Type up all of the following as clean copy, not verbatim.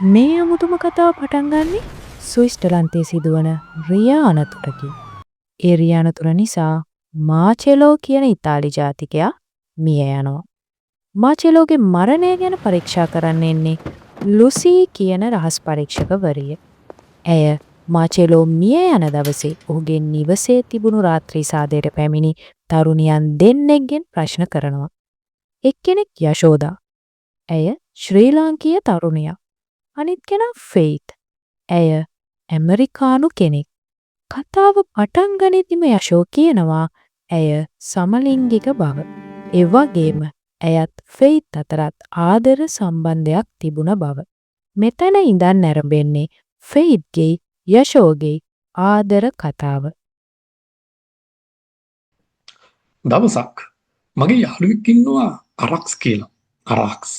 මේ අමුතුම කතාව පටන් ගන්නේ ස්විස්ටලන්තයේ සිදුවන රියා අනතුරකි. ඒ රියා අනතුර නිසා මාචෙලෝ කියන ඉතාලි ජාතිකයා මිය යනවා. මාචෙලෝගේ මරණය ගැන පරීක්ෂා කරන්න එන්නේ ලුසී කියන රහස් පරීක්ෂකවරිය. ඇය මාචෙලෝ මිය යන දවසේ ඔහුගේ නිවසේ තිබුණු රාත්‍රී සාදයට පැමිණි තරුණියන් දෙන්නෙක්ගෙන් ප්‍රශ්න කරනවා. එක්කෙනෙක් යශෝදා. ඇය ශ්‍රී ලාංකීය තරුණියක්. අනිත් කෙනා ෆෙයිත්. ඇය ඇමරිකානු කෙනෙක්. කතාව පටන් ගනිද්දිම යශෝ කියනවා ඇය සමලිංගික බව. ඒ වගේම ඇයත් ෆෙයිත් අතරත් ආදර සම්බන්ධයක් තිබුණ බව. මෙතන ඉඳන් නැරඹෙන්නේ ෆෙයිත්ගේ යශෝගේ ආදර කතාව. දවසක් මගේ යාළුවෙක් ඉන්නවා අරක්ස් කියලා. අරක්ස්.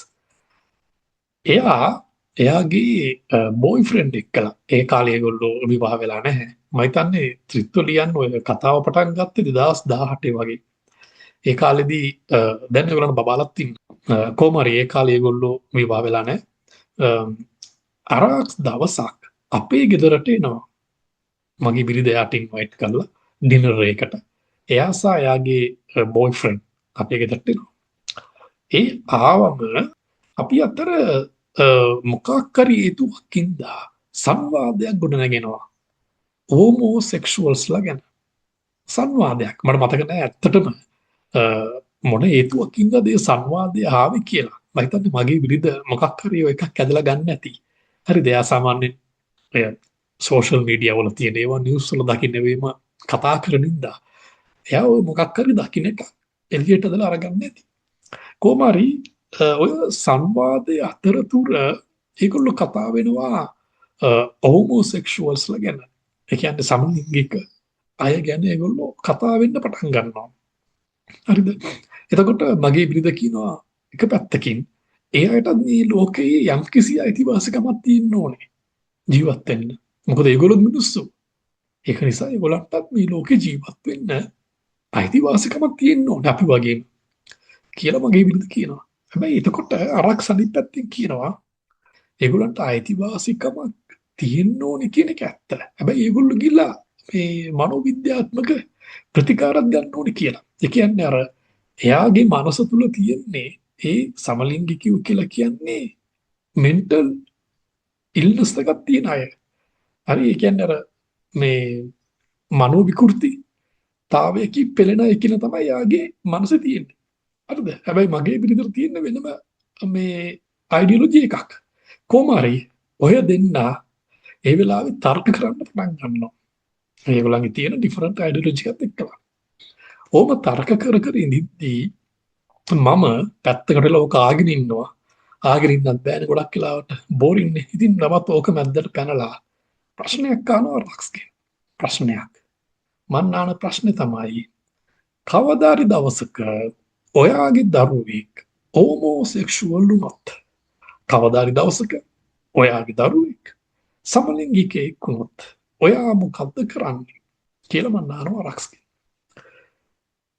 එයාගේ බොයිෆ්‍රෙන්ඩ් එක්කලා ඒ කාලේ ඒගොල්ලෝ විවාහ වෙලා නැහැ. මම හිතන්නේ ත්‍රිත්වලියන් ඔය කතාව පටන් ගත්තේ 2018 වගේ. ඒ කාලෙදී දැන් ඒගොල්ලන් බබාලත් ඉන්නවා. කොහොම හරි ඒ කාලේ ඒගොල්ලෝ විවාහ වෙලා නැහැ. අරක්ස් දවසක් අපේ ගෙදරට එනවා. මගේ බිරිඳ එයාට ඉන්වයිට් කරලා ඩිනර් එකකට. එයා සහ එයාගේ බොයිෆ්‍රෙන්ඩ් අපේ ගෙදරට එනවා. ඒ ආවම අපි අතර මොකක් හරි හේතුවකින්ද සංවාදයක් ගොඩනගෙනවා. හෝමෝසෙක්ෂුවල්ස්ලා ගැන සංවාදයක්. මට මතක නැහැ ඇත්තටම මොන හේතුවකින්ද මේ සංවාදය ආවේ කියලා. මම හිතන්නේ මගේ බිරිඳ මොකක් හරි එකක් ඇදලා ගන්න ඇති. හරිද? එයා සාමාන්‍යයෙන් සෝෂල් මීඩියා වල තියෙන ඒවා නිවුස් වල දකින්න වේම කතා කරන ඉඳා එයා ඔය මොකක් හරි දකින්න එක එළියට දාලා අරගන්න ඇති. කොහොම හරි ඔය සංවාදයේ අතරතුර ඒගොල්ලෝ කතා වෙනවා හෝමෝසෙක්ෂුවල්ස්ලා ගැන. ඒ කියන්නේ සමලිංගික අය ගැන ඒගොල්ලෝ කතා වෙන්න පටන් ගන්නවා. හරිද? එතකොට මගේ බිරිඳ කියනවා එක පැත්තකින් ඒ අයට මේ ලෝකයේ යම්කිසි අයිතිවාසිකමක් තියෙන්න ඕනේ ජීවත් වෙන්න. මොකද ඒගොල්ලෝ මිනිස්සු. ඒක නිසා ඒගොල්ලන්ටත් මේ ලෝකේ ජීවත් වෙන්න අයිතිවාසිකමක් තියෙන්න ඕනේ අපි වගේම කියලා මගේ බිරිඳ කියනවා. හැබැයි එතකොට අරක්ස් අනිත් පැත්තෙන් කියනවා ඒගොල්ලන්ට අයිතිවාසිකමක් තියෙන්න ඕනේ කියන එක ඇත්ත. හැබැයි ඒගොල්ලෝ ගිහලා මේ මනෝවිද්‍යාත්මක ප්‍රතිකාරයක් ගන්න ඕනේ කියලා. ඒ කියන්නේ අර එයාගේ මනස තුල තියෙන්නේ ඒ සමලිංගිකයෝ කියලා කියන්නේ මෙන්ටල් ඉල්නස් එකක් තියෙන අය. හරි ඒ කියන්නේ අර මේ මනෝ විකෘති තාවයකින් පෙළෙන අය කියලා තමයි එයාගේ මනසේ තියෙන්නේ. හරිද? හැබැයි මගේ පිළිතුර තියෙන වෙනම මේ අයිඩියොලොජි එකක්. කොහොම හරි ඔය දෙන්නා ඒ වෙලාවේ තර්ක කරන්න පටන් ගන්නවා. ඒගොල්ලන්ගේ තියෙන ඩිෆරන්ට් අයිඩියොලොජි එකත් එක්කලා. ඕම තර්ක කර ඉඳිද්දී මම පැත්තකට ලෝක ආගෙන ඉන්නවා. ආගෙන ඉන්නත් බෑනේ ගොඩක් වෙලාවට බෝරින්නේ. ඉතින් නමත් ඕක මැද්දට පැනලා ප්‍රශ්නයක් අහනවා රක්ස්ගේ. ප්‍රශ්නයක්. මන් අහන ප්‍රශ්නේ තමයි කවදාරි දවසක ඔයාගේ දරුවෙක් හෝමෝසෙක්ෂුවල් වුණොත් කවදාරි දවසක ඔයාගේ දරුවෙක් සමලිංගිකයෙක් වුණොත් ඔයා මොකද්ද කරන්නේ කියලා මම අහනවා රක්ස්ගේ.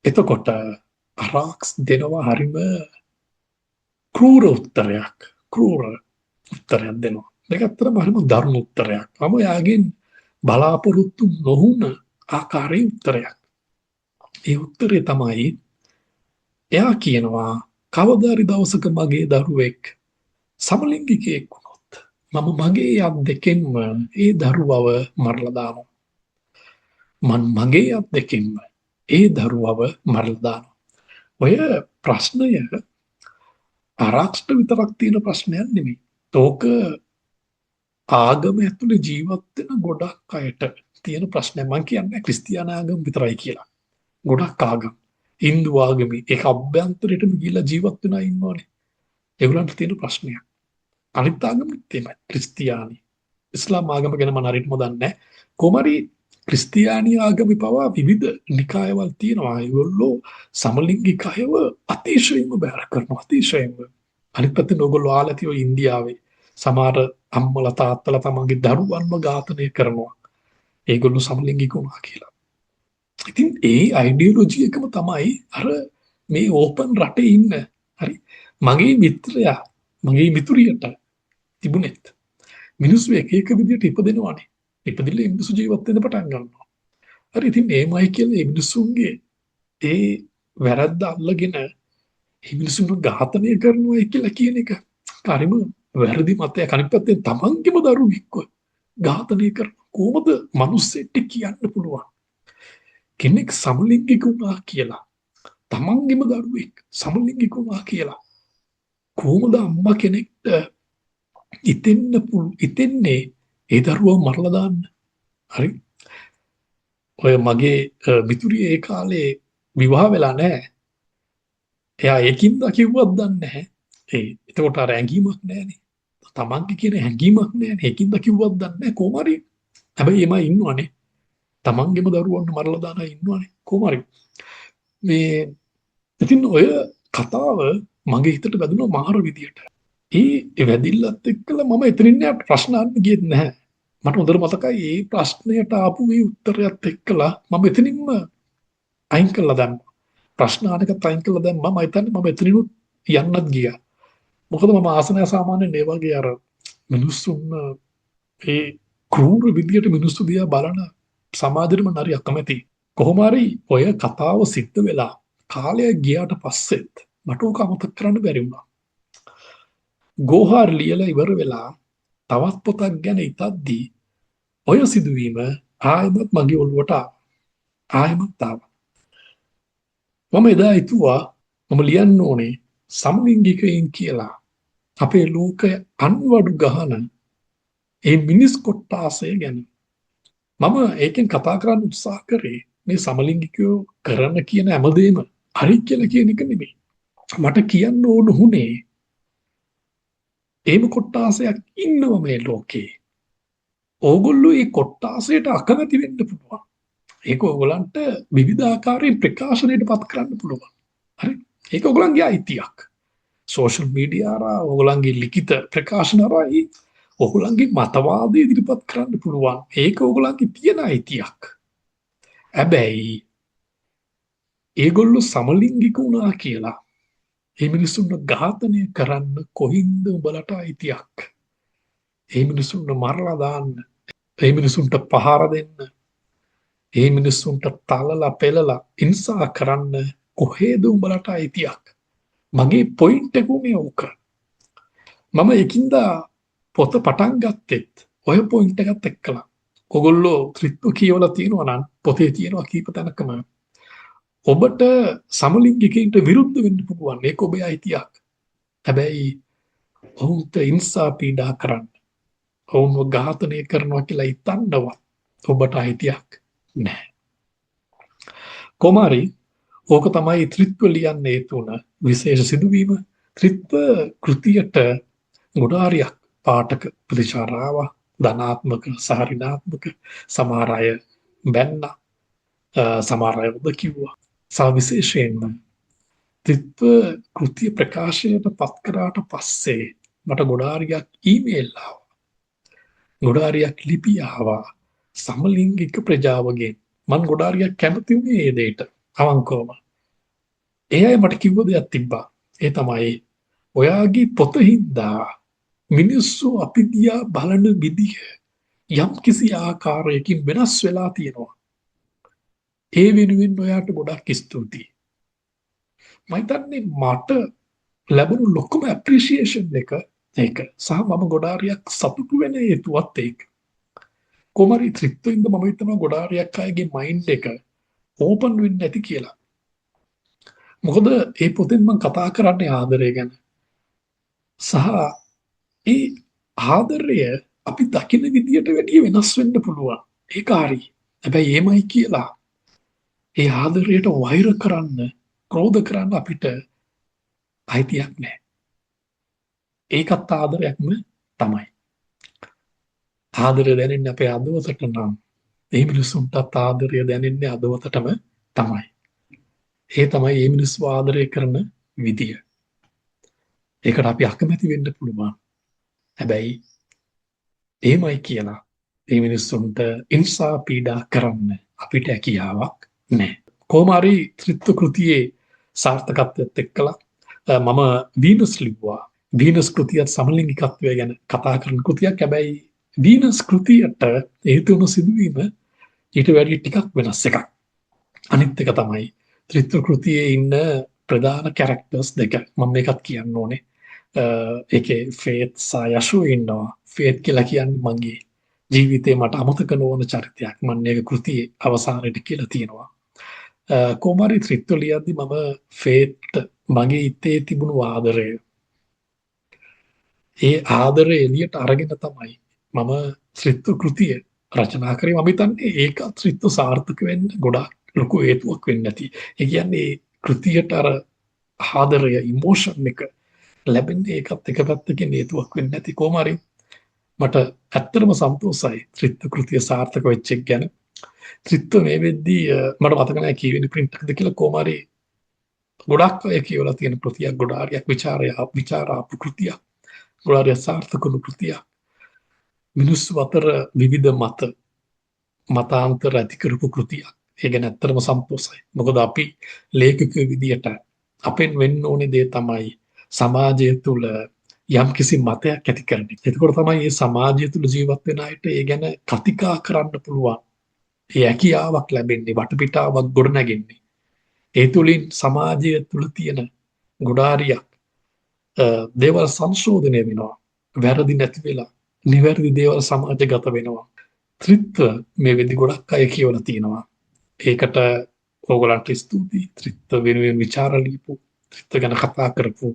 එතකොට රක්ස් දෙනවා හරිම ක්‍රූර උත්තරයක් දෙනවා. ඒක ඇත්තටම හරිම දරුණු උත්තරයක්. මම යාගෙන් බලාපොරොත්තු නොවුන ආකාරයේ උත්තරයක්. ඒ උත්තරේ තමයි එයා කියනවා කවදාරි දවසක මගේ දරුවෙක් සමලිංගිකයෙක් වුණොත් මම මගේ අත් දෙකෙන්ම ඒ දරුවව මරලා දානවා. මං මගේ අත් දෙකෙන්ම ඒ දරුවව මරලා දානවා. ඔය ප්‍රශ්නය ආරක්ෂිත විතරක් තියෙන ප්‍රශ්නයක් නෙමෙයි. ඒක ආගම ඇතුලේ ජීවත් වෙන ගොඩක් අයට තියෙන ප්‍රශ්නයක්. මම කියන්නේ ක්‍රිස්තියානි ආගම විතරයි කියලා. ගොඩක් ආගම්. හින්දු ආගමේ ඒක අභ්‍යන්තරයටම ගිහිල්ලා ජීවත් වෙනා ඉන්නෝනේ. ඒගොල්ලන්ට තියෙන ප්‍රශ්නයක්. අනිත් ආගමෙත් එහෙමයි. ක්‍රිස්තියානි, ඉස්ලාම් ආගම ගැන මම හරියටම දන්නේ නැහැ. කොහොමරි ක්‍රිස්තියානි ආගමේ පවා විවිධ නිකායවල් තියෙනවා. ඒගොල්ලෝ සමලිංගික අයව අතිශයින්ම බැහැර කරනවා. අතිශයින්ම. අනිත් පැත්තෙන් ඕගොල්ලෝ ආලා තියෙන ඉන්දියාවේ සමහර අම්මලා තාත්තලා තමන්ගේ දරුවන්ව ඝාතනය කරනවා. ඒගොල්ලෝ සමලිංගික වුණා කියලා. ඉතින් ඒ අයිඩියොලොජි එකම තමයි අර මේ ඕපන් රටේ ඉන්න හරි මගේ මිත්‍රයා මගේ මිතුරියට තිබුණෙත් මිනිස්සු එක එක විදිහට ඉපදෙනවානේ. ඉපදිලා මිනිස්සු ජීවත් වෙන්න පටන් ගන්නවා. හරි ඉතින් මේමයි කියලා මේ මිනිස්සුන්ගේ ඒ වැරද්ද අල්ලගෙන මේ මිනිස්සුන්ව ඝාතනය කරනවා කියලා කියන එක හරිම වැරදි මතයක්. අනිත් පැත්තෙන් තමන්ගේම දරුවෙක්ව ඝාතනය කරන කොහොමද මිනිස්සෙට කියන්න පුළුවන්? කෙනෙක් සමලිංගික වුණා කියලා තමන්ගේම දරුවෙක් සමලිංගික වුණා කියලා කොහොමද අම්මා කෙනෙක්ට ඉතින්නේ ඒ දරුවා මරලා දාන්න? හරි. ඔය මගේ මිතුරිය ඒ කාලේ විවාහ වෙලා නැහැ. එයා ඒකින්ද කිව්වත් දන්නේ නැහැ. එතකොට අර ඇඟීමක් නැහැනේ. තමන්ගේ කියන හැඟීමක් නැහැනේ. ඒකින්ද කිව්වත් දන්නේ නැහැ කොහොම හරි. හැබැයි එමා ඉන්නවනේ. තමන්ගේම දරුවන්ට මරලා දාන අය ඉන්නවනේ. කොහොම හරි. මේ ඉතින් ඔය කතාව මගේ හිතට වැදුණා මාර විදියට. ඒ වැදිල්ලත් එක්කලා මම එතනින් යට ප්‍රශ්න අහන්න ගියෙත් නැහැ. මට හොඳට මතකයි මේ ප්‍රශ්නයට ආපු මේ උත්තරයත් එක්කලා මම එතනින්ම අයින් කළා දැම්මා. ප්‍රශ්න අහනකත් අයින් කළා දැම්මා. මම හිතන්නේ මම එතනිනුත් යන්නත් ගියා. මොකද මම ආසනය සාමාන්‍යයෙන් මේ වගේ අර මිනිස්සුන් ඒ ක්‍රූර විදියට මිනිස්සු දිහා බලන සමාජෙට මම හරි අකමැති. කොහොම හරි ඔය කතාව සිද්ධ වෙලා කාලය ගියාට පස්සෙත් මට ඕක අමතක කරන්න බැරි වුණා. ගෝහාර ලියලා ඉවර වෙලා තවත් පොතක් ගැන හිතද්දී ඔය සිදුවීම ආයෙමත් මගේ ඔළුවට ආයෙමත් ආවා. මම එදා හිතුවා මම ලියන්න ඕනේ සමලිංගිකයින් කියලා අපේ ලෝකය අන්වඩු ගහන ඒ මිනිස් කොට්ටාසය ගැන. මම ඒකෙන් කතා කරන්න උත්සාහ කරේ මේ සමලිංගිකයෝ කරන කියන හැමදේම හරි කියලා කියන එක නෙමෙයි. මට කියන්න ඕන වුණේ ඒම කොට්ටාසයක් ඉන්නව මේ ලෝකේ. ඕගොල්ලෝ ඒ කොට්ටාසයට අකමැති වෙන්න පුළුවන්. ඒක ඕගොල්ලන්ට විවිධාකාරයෙන් ප්‍රකාශනයට පත් කරන්න පුළුවන්. හරි? ඒක ඕගොල්ලන්ගේ අයිතියක්. සෝෂල් මීඩියා හරහා ඕගොල්ලන්ගේ ලිඛිත ප්‍රකාශන හරහා ඕගොල්ලන්ගේ මතවාදය ඉදිරිපත් කරන්න පුළුවන්. ඒක ඕගොල්ලන්ගේ තියෙන අයිතියක්. හැබැයි ඒගොල්ලෝ සමලිංගික වුණා කියලා ඒ මිනිස්සුන්ව ඝාතනය කරන්න කොහින්ද උඹලට අයිතියක්? ඒ මිනිස්සුන්ව මරලා දාන්න, ඒ මිනිස්සුන්ට පහර දෙන්න, ඒ මිනිස්සුන්ට තලලා පෙලලා හිංසා කරන්න කොහේද උඹලට අයිතියක්? මගේ පොයින්ට් එක උනේ ඕක. මම එකින්ද පොත පටන් ගත්තෙත් ඔය පොයින්ට් එකත් එක්කලා. ඔගොල්ලෝ ත්‍රිත්ව කියවලා තියෙනවා නම් පොතේ තියෙනවා කීප තැනකම ඔබට සමලිංගිකයින්ට විරුද්ධ වෙන්න පුළුවන්. ඒක ඔබේ අයිතියක්. හැබැයි ඔවුන්ට හිංසා පීඩා කරන්න, ඔවුන්ව ඝාතනය කරනවා කියලා හිතන්නවත් ඔබට අයිතියක් නැහැ. කොමාරි ඕක තමයි ත්‍රිත්ව ලියන්නේ තුන විශේෂ සිදුවීම. ත්‍රිත්ව කෘතියට ගොඩාරියක් පාඨක ප්‍රතිචාර ආවා. ධනාත්මක සහ ඍණාත්මක. සමහර අය බැන්නා, සමහර අය ඔබ කිව්වා. විශේෂයෙන්ම ත්‍රිත්ව කෘතිය ප්‍රකාශයට පත් කරාට පස්සේ මට ගොඩාරියක් ඊමේල් ආවා. ගොඩාරියක් ලිපි ආවා සමලිංගික ප්‍රජාවගෙන්. මම ගොඩාරියක් කැමති වුණේ ඒ දෙයට අවංකවම. ඒ අය මට කිව්ව දෙයක් තිබ්බා. ඒ තමයි ඔයාගේ පොත හින්දා මිනිස්සු අපි දිහා බලන විදිහ යම් කිසි ආකාරයකින් වෙනස් වෙලා තියෙනවා. ඒ වෙනුවෙන් ඔයාට ගොඩක් ස්තුතියි. මම හිතන්නේ මට ලැබුණු ලොකුම ඇප්‍රීසියේෂන් එක ඒක. සහ මම ගොඩාරියක් සතුටු වෙන හේතුවත් ඒක. කොමරි ත්‍රිත්වෙන්ද මම හිතනවා ගොඩාරියක් අයගේ මයින්ඩ් එක ඕපන් වෙන්නේ නැති කියලා. මොකද ඒ පොතෙන් මම කතා කරන්නේ ආදරය ගැන. සහ ඒ ආදරය අපි දකින විදියට වැඩිය වෙනස් වෙන්න පුළුවන්. ඒක හරි. හැබැයි එමයි කියලා ඒ ආදරයට වෛර කරන්න, ක්‍රෝධ කරන්න අපිට අයිතියක් නැහැ. ඒකත් ආදරයක්ම තමයි. ආදරය දැනෙන්නේ අපේ හදවතට නම් ඒ මිනිස්සුන්ටත් ආදරය දැනෙන්නේ හදවතටම තමයි. ඒ තමයි මේ මිනිස්සු ආදරය කරන විදිය. ඒකට අපි අකමැති වෙන්න පුළුවන්. හැබැයි එහෙමයි කියලා මේ මිනිස්සුන්ට හිංසා පීඩා කරන්න අපිට හැකියාවක් නැහැ. කොහොම හරි ත්‍රිත්ව කෘතියේ සාර්ථකත්වයට එක්කලා මම වීනස් ලිව්වා. වීනස් කෘතියත් සමලිංගිකත්වය ගැන කතා කරන කෘතියක්. හැබැයි වීනස් කෘතියට හේතු වුණු සිදුවීම ඊට වැඩිය ටිකක් වෙනස් එකක්. අනිත් එක තමයි ත්‍රිත්ව කෘතියේ ඉන්න ප්‍රධාන කැරක්ටර්ස් දෙක. මම මේකත් කියන්න ඕනේ. ඒකේ ෆේත් සහ යෂු ඉන්නවා. ෆේත් කියලා කියන්නේ මගේ ජීවිතේ මට අමතක නොවන චරිතයක්. මම මේක කෘතියේ අවසානයේදී කියලා තියෙනවා. කොමාරි ත්‍රිත්ව ලියද්දි මම ෆේත් මගේ හිතේ තිබුණු ආදරය, ඒ ආදරය එළියට අරගෙන තමයි මම ත්‍රිත්ව කෘතිය රචනා කරේ. මම හිතන්නේ ඒක ත්‍රිත්ව සාර්ථක වෙන්න ගොඩාක් ලොකු හේතුවක් වෙන්න ඇති. ඒ කියන්නේ කෘතියට අර ආදරය, ඉමෝෂන් එක ලැබෙන්නේ ඒකත් එක පැත්තකින් හේතුවක් වෙන්න ඇති. කොහොම හරි මට ඇත්තටම සන්තෝෂයි ත්‍රිත්ව කෘතිය සාර්ථක වෙච්ච එක ගැන. ත්‍රිත්ව මේ වෙද්දී මට මතක නැහැ කීවෙනි print එකද කියලා. කොහොම හරි ගොඩක් අය කියවලා තියෙන කෘතියක්, ගොඩාරියක් විචාර ආපු කෘතියක්, ගොඩාරිය සාර්ථක වුණු කෘතියක්. මිනිස්සු අතර විවිධ මතාන්තර ඇති කරපු කෘතියක්. ඒ ගැන ඇත්තටම සන්තෝෂයි. මොකද අපි ලේඛකයෝ විදියට අපෙන් වෙන්න ඕනේ දේ තමයි සමාජය තුළ යම්කිසි මතයක් ඇති කරන එක. එතකොට තමයි මේ සමාජය තුළ ජීවත් වෙන අයට ඒ ගැන කතිකා කරන්න පුළුවන්. ඒ හැකියාවක් ලැබෙන්නේ, වටපිටාවක් ගොඩනැගෙන්නේ. ඒ තුළින් සමාජය තුළ තියෙන ගොඩාරියක් දේවල් සංශෝධනය වෙනවා. වැරදි නැති වෙලා නිවැරදි දේවල් සමාජගත වෙනවා. ත්‍රිත්ව මේ වෙද්දි ගොඩක් අය කියවලා තියෙනවා. ඒකට ඕගොල්ලන්ට ස්තුතියි. ත්‍රිත්ව වෙනුවෙන් විචාර ලියපු, ත්‍රිත්ව ගැන කතා කරපු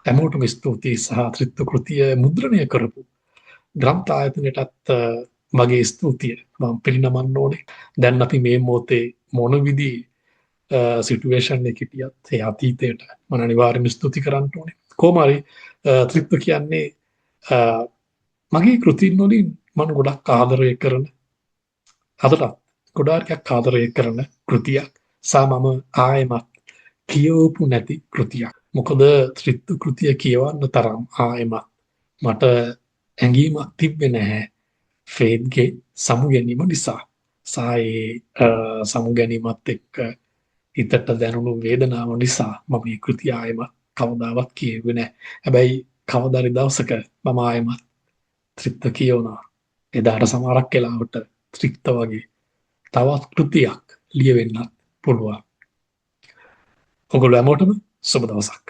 හැමෝටම ස්තුතියි. සහ ත්‍රිත්ව කෘතිය මුද්‍රණය කරපු ග්‍රන්ථ ආයතනයටත් මගේ ස්තුතිය මම පිරිනමන්න ඕනේ. දැන් අපි මේ මොහොතේ මොන විදි සිටුේෂන් එක හිටියත් ඒ අතීතයට මම අනිවාර්යෙන්ම ස්තුති කරන්න ඕනේ. කොහොම හරි ත්‍රිත්ව කියන්නේ මගේ කෘතීන් වලින් මම ගොඩක් ආදරය කරන, අදටත් ගොඩාක් ආදරය කරන කෘතියක්. සහ මම ආයෙමත් කියවපු නැති කෘතියක්. මොකද ත්‍රිත්ව කෘතිය කියවන්න තරම් ආයෙමත් මට ඇඟීමක් තිබ්බේ නැහැ ෆේත්ගේ සමු ගැනීම නිසා. සහ ඒ සමු ගැනීමත් එක්ක හිතට දැනුණු වේදනාව නිසා මම මේ කෘතිය ආයෙමත් කවදාවත් කියෙව්වේ නැහැ. හැබැයි කවදාරි දවසක මම ආයෙමත් ත්‍රිත්ව කියවනවා. එදාට සමහරක් වෙලාවට ත්‍රිත්ව වගේ තවත් කෘතියක් ලියවෙන්නත් පුළුවන්. ඔගොල්ලෝ හැමෝටම සුබ දවසක්.